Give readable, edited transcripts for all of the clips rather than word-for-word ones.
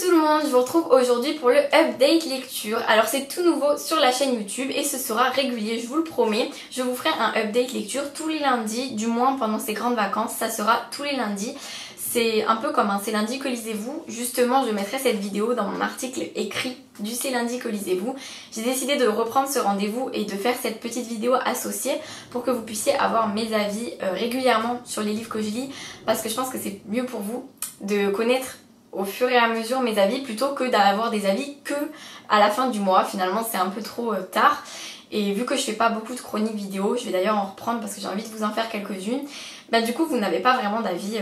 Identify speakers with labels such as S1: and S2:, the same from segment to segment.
S1: tout le monde, je vous retrouve aujourd'hui pour le update lecture. Alors c'est tout nouveau sur la chaîne YouTube et ce sera régulier, je vous le promets. Je vous ferai un update lecture tous les lundis, du moins pendant ces grandes vacances, ça sera tous les lundis. C'est un peu comme un C'est lundi que lisez-vous. Justement, je mettrai cette vidéo dans mon article écrit du C'est lundi que lisez-vous. J'ai décidé de reprendre ce rendez-vous et de faire cette petite vidéo associée pour que vous puissiez avoir mes avis régulièrement sur les livres que je lis, parce que je pense que c'est mieux pour vous de connaître au fur et à mesure mes avis plutôt que d'avoir des avis que à la fin du mois. Finalement, c'est un peu trop tard. Et vu que je fais pas beaucoup de chroniques vidéo, je vais d'ailleurs en reprendre parce que j'ai envie de vous en faire quelques-unes, du coup vous n'avez pas vraiment d'avis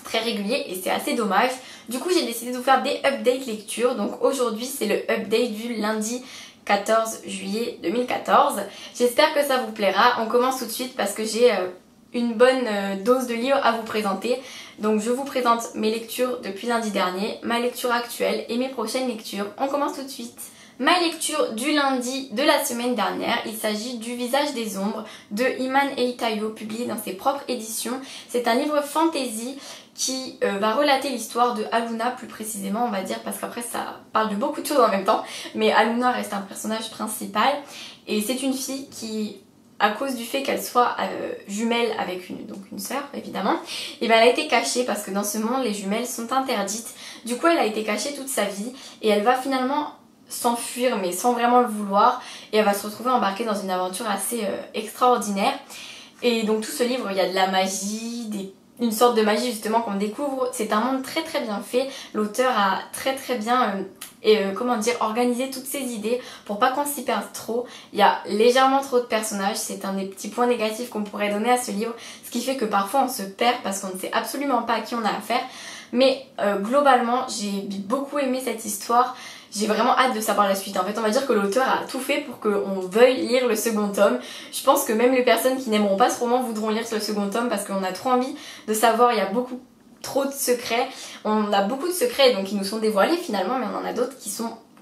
S1: très régulier et c'est assez dommage. Du coup j'ai décidé de vous faire des updates lecture. Donc aujourd'hui c'est le update du lundi 14 juillet 2014. J'espère que ça vous plaira. On commence tout de suite parce que j'ai une bonne dose de livres à vous présenter. Donc je vous présente mes lectures depuis lundi dernier, ma lecture actuelle et mes prochaines lectures. On commence tout de suite. Ma lecture du lundi de la semaine dernière, il s'agit du Visage des ombres de Iman Eitayo, publié dans ses propres éditions. C'est un livre fantasy qui va relater l'histoire de Aluna plus précisément, on va dire, parce qu'après ça parle de beaucoup de choses en même temps. Mais Aluna reste un personnage principal et c'est une fille qui, à cause du fait qu'elle soit jumelle avec une sœur évidemment, et elle a été cachée parce que dans ce monde les jumelles sont interdites. Du coup elle a été cachée toute sa vie et elle va finalement s'enfuir mais sans vraiment le vouloir et elle va se retrouver embarquée dans une aventure assez extraordinaire. Et donc tout ce livre, il y a de la magie, une sorte de magie justement qu'on découvre. C'est un monde très très bien fait. L'auteur a très très bien organisé toutes ses idées pour pas qu'on s'y perde trop. Il y a légèrement trop de personnages, c'est un des petits points négatifs qu'on pourrait donner à ce livre, ce qui fait que parfois on se perd parce qu'on ne sait absolument pas à qui on a affaire. Mais globalement j'ai beaucoup aimé cette histoire. J'ai vraiment hâte de savoir la suite. En fait, on va dire que l'auteur a tout fait pour qu'on veuille lire le second tome. Je pense que même les personnes qui n'aimeront pas ce roman voudront lire le second tome parce qu'on a trop envie de savoir. Il y a trop de secrets. On a beaucoup de secrets donc qui nous sont dévoilés finalement, mais on en a d'autres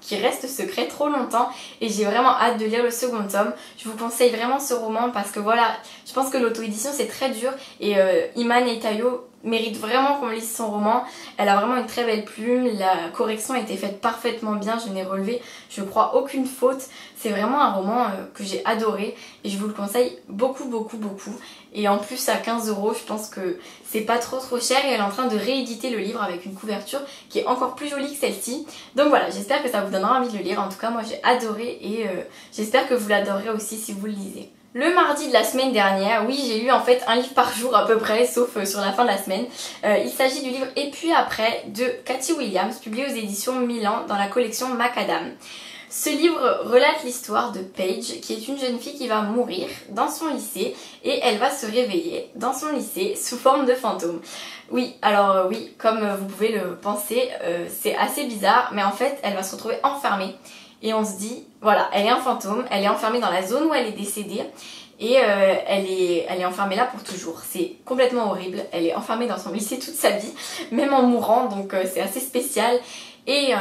S1: qui restent secrets trop longtemps et j'ai vraiment hâte de lire le second tome. Je vous conseille vraiment ce roman parce que voilà, je pense que l'auto-édition c'est très dur et Iman Eitayo mérite vraiment qu'on lise son roman. Elle a vraiment une très belle plume, la correction a été faite parfaitement bien, je n'ai relevé je crois aucune faute. C'est vraiment un roman que j'ai adoré et je vous le conseille beaucoup beaucoup beaucoup. Et en plus à 15 € je pense que c'est pas trop cher et elle est en train de rééditer le livre avec une couverture qui est encore plus jolie que celle-ci. Donc voilà, j'espère que ça vous donnera envie de le lire. En tout cas moi j'ai adoré et j'espère que vous l'adorerez aussi si vous le lisez. Le mardi de la semaine dernière, oui j'ai lu en fait un livre par jour à peu près, sauf sur la fin de la semaine. Il s'agit du livre Et puis après de Cathy Williams, publié aux éditions Milan dans la collection Macadam. Ce livre relate l'histoire de Paige, qui est une jeune fille qui va mourir dans son lycée et elle va se réveiller dans son lycée sous forme de fantôme. Oui, alors oui, comme vous pouvez le penser, c'est assez bizarre, mais en fait elle va se retrouver enfermée. Et on se dit, voilà, elle est un fantôme, elle est enfermée dans la zone où elle est décédée et elle est enfermée là pour toujours. C'est complètement horrible, elle est enfermée dans son lycée toute sa vie, même en mourant, donc c'est assez spécial. Et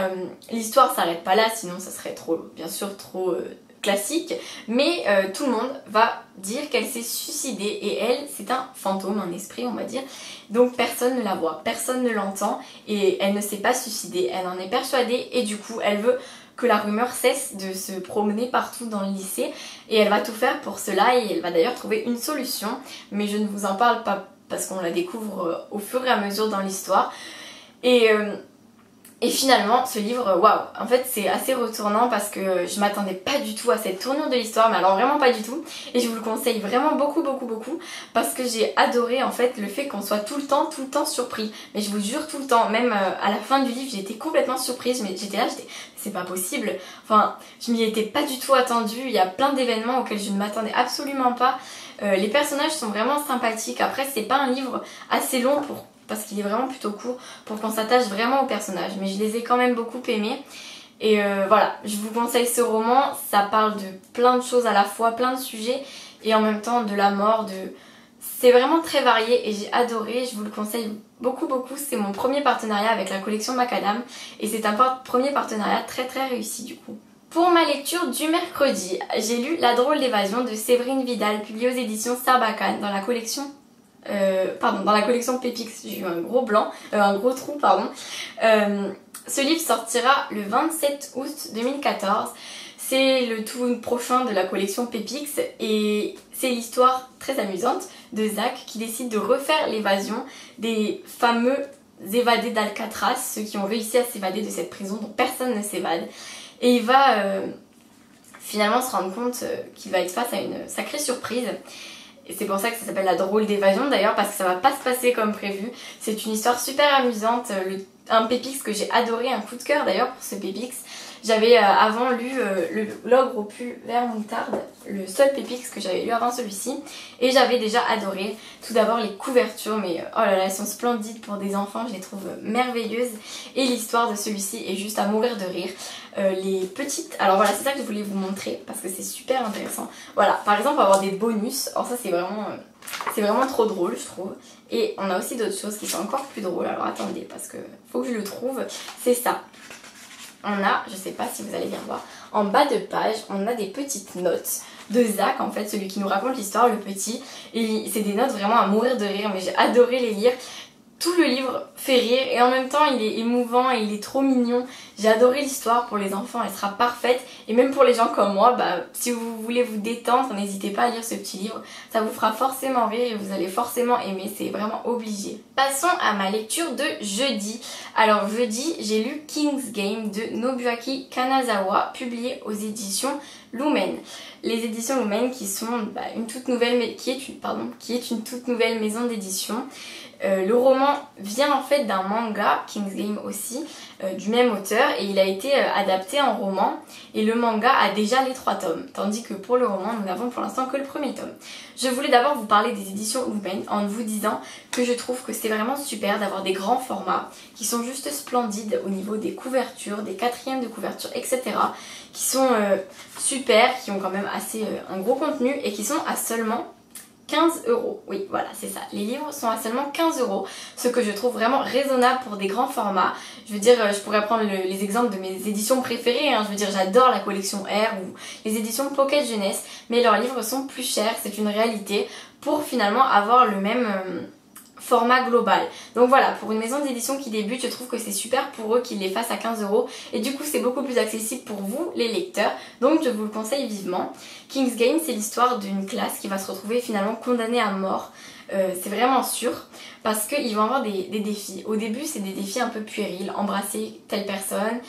S1: l'histoire s'arrête pas là, sinon ça serait bien sûr trop classique. Mais tout le monde va dire qu'elle s'est suicidée et elle, c'est un fantôme, un esprit on va dire. Donc personne ne la voit, personne ne l'entend et elle ne s'est pas suicidée, elle en est persuadée et du coup elle veut que la rumeur cesse de se promener partout dans le lycée et elle va tout faire pour cela et elle va d'ailleurs trouver une solution, mais je ne vous en parle pas parce qu'on la découvre au fur et à mesure dans l'histoire. Et finalement ce livre, waouh, en fait c'est assez retournant parce que je m'attendais pas du tout à cette tournure de l'histoire, mais alors vraiment pas du tout, et je vous le conseille vraiment beaucoup beaucoup beaucoup parce que j'ai adoré en fait le fait qu'on soit tout le temps surpris, mais je vous jure tout le temps, même à la fin du livre j'ai été complètement surprise, mais j'étais là, c'est pas possible, enfin je m'y étais pas du tout attendue, il y a plein d'événements auxquels je ne m'attendais absolument pas. Les personnages sont vraiment sympathiques, après c'est pas un livre assez long parce qu'il est vraiment plutôt court pour qu'on s'attache vraiment aux personnages, mais je les ai quand même beaucoup aimés. Et voilà, je vous conseille ce roman, ça parle de plein de choses à la fois, plein de sujets, et en même temps de la mort, c'est vraiment très varié et j'ai adoré, je vous le conseille beaucoup beaucoup. C'est mon premier partenariat avec la collection Macadam et c'est un premier partenariat très très réussi du coup. Pour ma lecture du mercredi, j'ai lu La drôle d'évasion de Séverine Vidal, publiée aux éditions Sarbacane dans la collection dans la collection Pépix. J'ai eu un gros blanc, un gros trou pardon. Ce livre sortira le 27 août 2014. C'est le tout prochain de la collection Pepix et c'est l'histoire très amusante de Zach qui décide de refaire l'évasion des fameux évadés d'Alcatraz, ceux qui ont réussi à s'évader de cette prison dont personne ne s'évade. Et il va finalement se rendre compte qu'il va être face à une sacrée surprise. Et c'est pour ça que ça s'appelle la drôle d'évasion d'ailleurs, parce que ça va pas se passer comme prévu. C'est une histoire super amusante, un Pépix que j'ai adoré, un coup de cœur d'ailleurs pour ce Pépix. J'avais avant lu L'ogre au pulvère moutarde, le seul Pépix que j'avais lu avant celui-ci, et j'avais déjà adoré. Tout d'abord les couvertures, mais oh là là, elles sont splendides pour des enfants, je les trouve merveilleuses. Et l'histoire de celui-ci est juste à mourir de rire. Les petites, alors voilà, c'est ça que je voulais vous montrer parce que c'est super intéressant. Voilà, par exemple on va avoir des bonus, alors ça c'est vraiment trop drôle je trouve. Et on a aussi d'autres choses qui sont encore plus drôles, alors attendez parce que faut que je le trouve. C'est ça, on a, je sais pas si vous allez bien voir, en bas de page on a des petites notes de Zach, en fait celui qui nous raconte l'histoire, le petit. Et c'est des notes vraiment à mourir de rire, mais j'ai adoré les lire. Tout le livre fait rire et en même temps il est émouvant et il est trop mignon. J'ai adoré l'histoire, pour les enfants elle sera parfaite, et même pour les gens comme moi, si vous voulez vous détendre, n'hésitez pas à lire ce petit livre, ça vous fera forcément rire et vous allez forcément aimer, c'est vraiment obligé. Passons à ma lecture de jeudi. Alors jeudi j'ai lu King's Game de Nobuaki Kanazawa, publié aux éditions Lumen. Les éditions Lumen qui sont une toute nouvelle, qui est une toute nouvelle maison d'édition. Le roman vient en fait d'un manga, King's Game aussi, du même auteur, et il a été adapté en roman, et le manga a déjà les 3 tomes, tandis que pour le roman nous n'avons pour l'instant que le premier tome. Je voulais d'abord vous parler des éditions Lumen en vous disant que je trouve que c'est vraiment super d'avoir des grands formats qui sont juste splendides au niveau des couvertures, des quatrièmes de couverture, etc. qui sont super, qui ont quand même assez un gros contenu et qui sont à seulement 15 €. Oui, voilà, c'est ça. Les livres sont à seulement 15 €, ce que je trouve vraiment raisonnable pour des grands formats. Je veux dire, je pourrais prendre les exemples de mes éditions préférées, hein. Je veux dire, j'adore la collection R ou les éditions Pocket Jeunesse, mais leurs livres sont plus chers, c'est une réalité, pour finalement avoir le même format global. Donc voilà, pour une maison d'édition qui débute, je trouve que c'est super pour eux qu'ils les fassent à 15 € et du coup c'est beaucoup plus accessible pour vous les lecteurs, donc je vous le conseille vivement. King's Game, c'est l'histoire d'une classe qui va se retrouver finalement condamnée à mort. C'est vraiment sûr parce qu'ils vont avoir des défis. Au début c'est des défis un peu puérils, embrasser telle personne,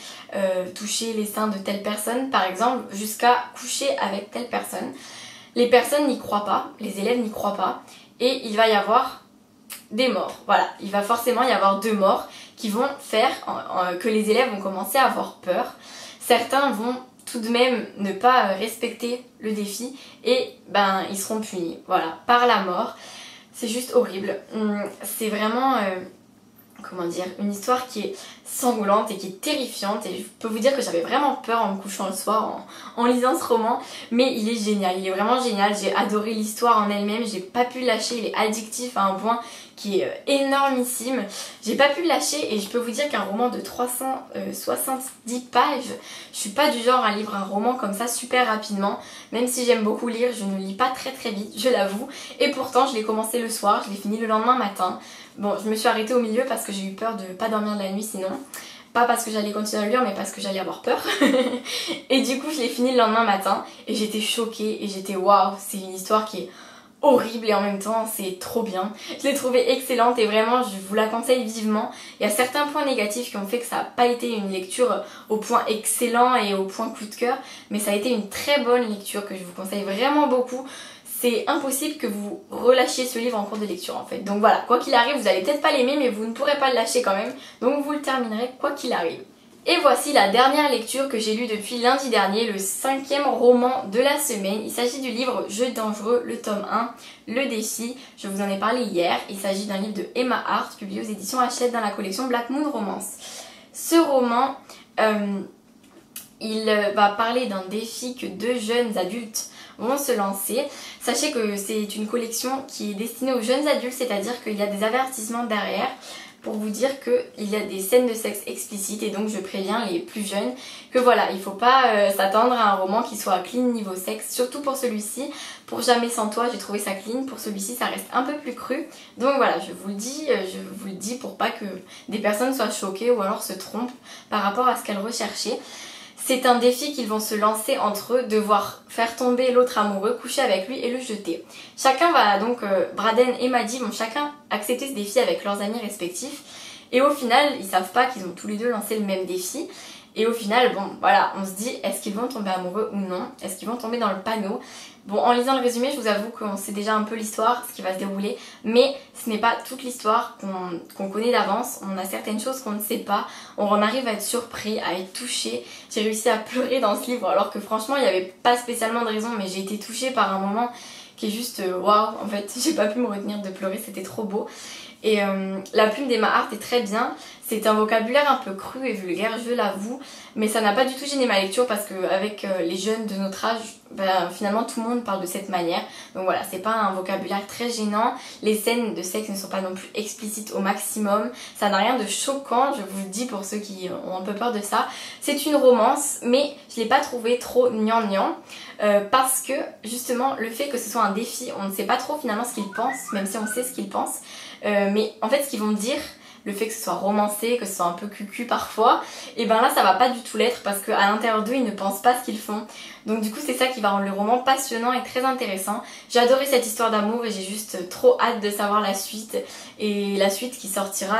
S1: toucher les seins de telle personne par exemple, jusqu'à coucher avec telle personne. Les personnes n'y croient pas, les élèves n'y croient pas, et il va y avoir des morts. Voilà, il va forcément y avoir 2 morts qui vont faire que les élèves vont commencer à avoir peur. Certains vont tout de même ne pas respecter le défi et ils seront punis, voilà, par la mort. C'est juste horrible. C'est vraiment comment dire, une histoire qui est sanglante et qui est terrifiante, et je peux vous dire que j'avais vraiment peur en me couchant le soir en lisant ce roman, mais il est génial, il est vraiment génial. J'ai adoré l'histoire en elle-même, j'ai pas pu le lâcher, il est addictif à un point qui est énormissime. J'ai pas pu le lâcher, et je peux vous dire qu'un roman de 370 pages, je suis pas du genre à lire un roman comme ça super rapidement, même si j'aime beaucoup lire, je ne lis pas très vite, je l'avoue, et pourtant je l'ai commencé le soir, je l'ai fini le lendemain matin. Bon, je me suis arrêtée au milieu parce que j'ai eu peur de pas dormir de la nuit sinon. Pas parce que j'allais continuer à le lire, mais parce que j'allais avoir peur. Et du coup, je l'ai fini le lendemain matin et j'étais choquée et j'étais waouh, c'est une histoire qui est horrible et en même temps c'est trop bien. Je l'ai trouvée excellente et vraiment je vous la conseille vivement. Il y a certains points négatifs qui ont fait que ça n'a pas été une lecture au point excellent et au point coup de cœur, mais ça a été une très bonne lecture que je vous conseille vraiment beaucoup. C'est impossible que vous relâchiez ce livre en cours de lecture en fait. Donc voilà, quoi qu'il arrive, vous allez peut-être pas l'aimer, mais vous ne pourrez pas le lâcher quand même. Donc vous le terminerez quoi qu'il arrive. Et voici la dernière lecture que j'ai lue depuis lundi dernier, le 5e roman de la semaine. Il s'agit du livre Jeu dangereux, le tome 1, Le défi. Je vous en ai parlé hier. Il s'agit d'un livre de Emma Hart, publié aux éditions Hachette dans la collection Black Moon Romance. Ce roman, il va parler d'un défi que 2 jeunes adultes vont se lancer. Sachez que c'est une collection qui est destinée aux jeunes adultes, c'est-à-dire qu'il y a des avertissements derrière. pour vous dire qu'il y a des scènes de sexe explicites et donc je préviens les plus jeunes que voilà, il faut pas s'attendre à un roman qui soit clean niveau sexe, surtout pour celui-ci. Pour Jamais sans toi, j'ai trouvé ça clean, pour celui-ci ça reste un peu plus cru. Donc voilà, je vous le dis pour pas que des personnes soient choquées ou alors se trompent par rapport à ce qu'elles recherchaient. C'est un défi qu'ils vont se lancer entre eux, devoir faire tomber l'autre amoureux, coucher avec lui et le jeter. Chacun va donc, Braden et Maddie vont chacun accepter ce défi avec leurs amis respectifs. Et au final, ils savent pas qu'ils ont tous les deux lancé le même défi. Et au final, bon voilà, on se dit, est-ce qu'ils vont tomber amoureux ou non? Est-ce qu'ils vont tomber dans le panneau? Bon, en lisant le résumé, je vous avoue qu'on sait déjà un peu l'histoire, ce qui va se dérouler, mais ce n'est pas toute l'histoire qu'on connaît d'avance. On a certaines choses qu'on ne sait pas, on en arrive à être surpris, à être touché. J'ai réussi à pleurer dans ce livre, alors que franchement, il n'y avait pas spécialement de raison, mais j'ai été touchée par un moment qui est juste waouh, en fait, j'ai pas pu me retenir de pleurer, c'était trop beau. Et la plume d'Emma Hart est très bien. C'est un vocabulaire un peu cru et vulgaire, je l'avoue, mais ça n'a pas du tout gêné ma lecture parce qu'avec les jeunes de notre âge, finalement tout le monde parle de cette manière. Donc voilà, c'est pas un vocabulaire très gênant. Les scènes de sexe ne sont pas non plus explicites au maximum. Ça n'a rien de choquant, je vous le dis pour ceux qui ont un peu peur de ça. C'est une romance, mais je l'ai pas trouvé trop gnangnan. Parce que justement le fait que ce soit un défi, on ne sait pas trop finalement ce qu'ils pensent, même si on sait ce qu'ils pensent. Mais en fait ce qu'ils vont dire, le fait que ce soit romancé, que ce soit un peu cucu parfois, et ben là ça va pas du tout l'être parce qu'à l'intérieur d'eux ils ne pensent pas ce qu'ils font. Donc du coup c'est ça qui va rendre le roman passionnant et très intéressant. J'ai adoré cette histoire d'amour et j'ai juste trop hâte de savoir la suite. Et la suite qui sortira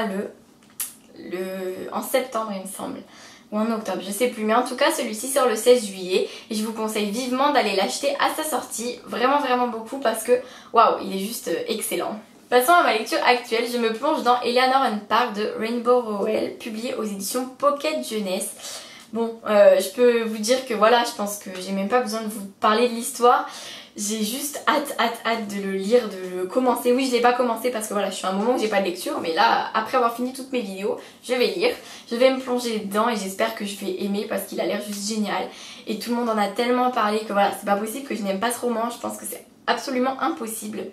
S1: en septembre il me semble. Ou en octobre, je sais plus, mais en tout cas celui-ci sort le 16 juillet et je vous conseille vivement d'aller l'acheter à sa sortie, vraiment beaucoup parce que waouh, il est juste excellent. Passons à ma lecture actuelle, je me plonge dans Eleanor and Park de Rainbow Rowell, publié aux éditions Pocket Jeunesse. Bon, je peux vous dire que voilà, je pense que j'ai même pas besoin de vous parler de l'histoire. J'ai juste hâte de le lire, de le commencer. Oui, je l'ai pas commencé parce que voilà, je suis à un moment où j'ai pas de lecture, mais là, après avoir fini toutes mes vidéos, je vais lire. Je vais me plonger dedans et j'espère que je vais aimer parce qu'il a l'air juste génial. Et tout le monde en a tellement parlé que voilà, c'est pas possible que je n'aime pas ce roman. Je pense que c'est absolument impossible.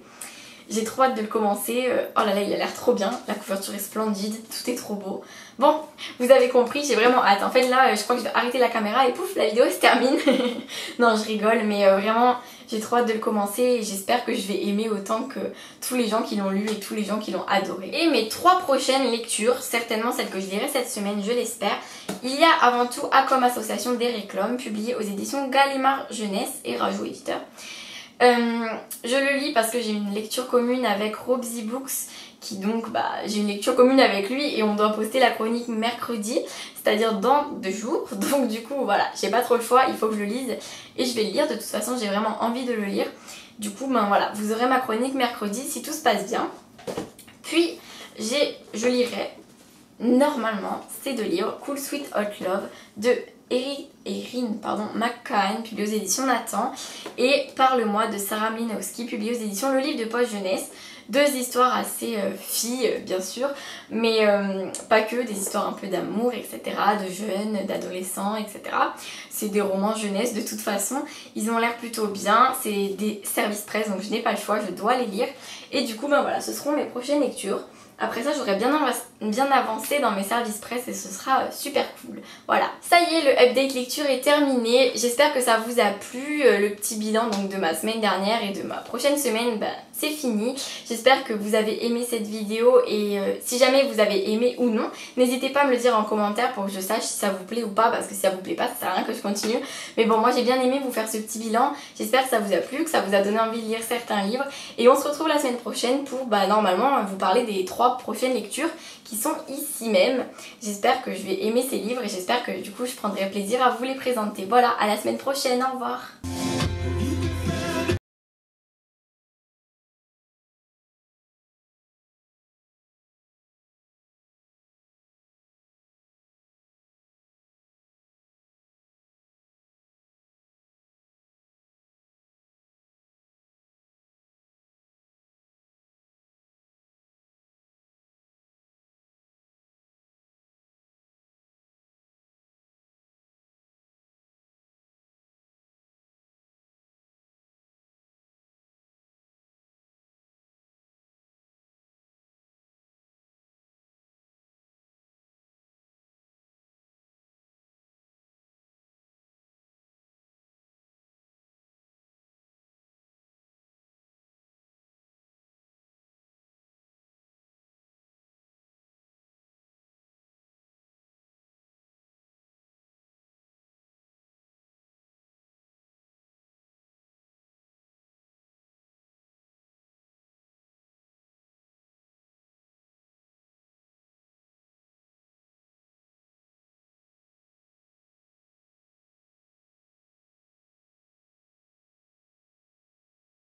S1: J'ai trop hâte de le commencer. Oh là là, il a l'air trop bien. La couverture est splendide, tout est trop beau. Bon, vous avez compris, j'ai vraiment hâte. En fait là, je crois que je vais arrêter la caméra et pouf, la vidéo se termine. Non, je rigole, mais vraiment, j'ai trop hâte de le commencer et j'espère que je vais aimer autant que tous les gens qui l'ont lu et tous les gens qui l'ont adoré. Et mes 3 prochaines lectures, certainement celles que je lirai cette semaine, je l'espère. Il y a avant tout A comme association d'Eric Lhomme, publié aux éditions Gallimard Jeunesse et Rajou éditeur. Je le lis parce que j'ai une lecture commune avec Robsy Books qui donc j'ai une lecture commune avec lui et on doit poster la chronique mercredi, c'est-à-dire dans 2 jours. Donc du coup voilà, j'ai pas trop le choix, il faut que je le lise et je vais le lire. De toute façon j'ai vraiment envie de le lire. Du coup voilà, vous aurez ma chronique mercredi si tout se passe bien. Puis je lirai normalement ces 2 livres, Cool Sweet Hot Love de Erin McCann, publié aux éditions Nathan, et Parle-moi de Sarah Mlinowski, publié aux éditions Le Livre de Poche Jeunesse. 2 histoires assez filles bien sûr, mais pas que, des histoires un peu d'amour, etc., de jeunes, d'adolescents, etc. C'est des romans jeunesse de toute façon, ils ont l'air plutôt bien, c'est des services presse donc je n'ai pas le choix, je dois les lire. Et du coup voilà, ce seront mes prochaines lectures. Après ça, j'aurais bien avancé dans mes services presse et ce sera super cool. Voilà, ça y est, le update lecture est terminé. J'espère que ça vous a plu. Le petit bilan donc de ma semaine dernière et de ma prochaine semaine, c'est fini. J'espère que vous avez aimé cette vidéo et si jamais vous avez aimé ou non, n'hésitez pas à me le dire en commentaire pour que je sache si ça vous plaît ou pas, parce que si ça vous plaît pas, ça sert à rien que je continue. Mais bon, moi j'ai bien aimé vous faire ce petit bilan. J'espère que ça vous a plu, que ça vous a donné envie de lire certains livres. Et on se retrouve la semaine prochaine pour normalement vous parler des 3 prochaines lectures qui sont ici même. J'espère que je vais aimer ces livres et j'espère que du coup je prendrai plaisir à vous les présenter. Voilà, à la semaine prochaine, au revoir.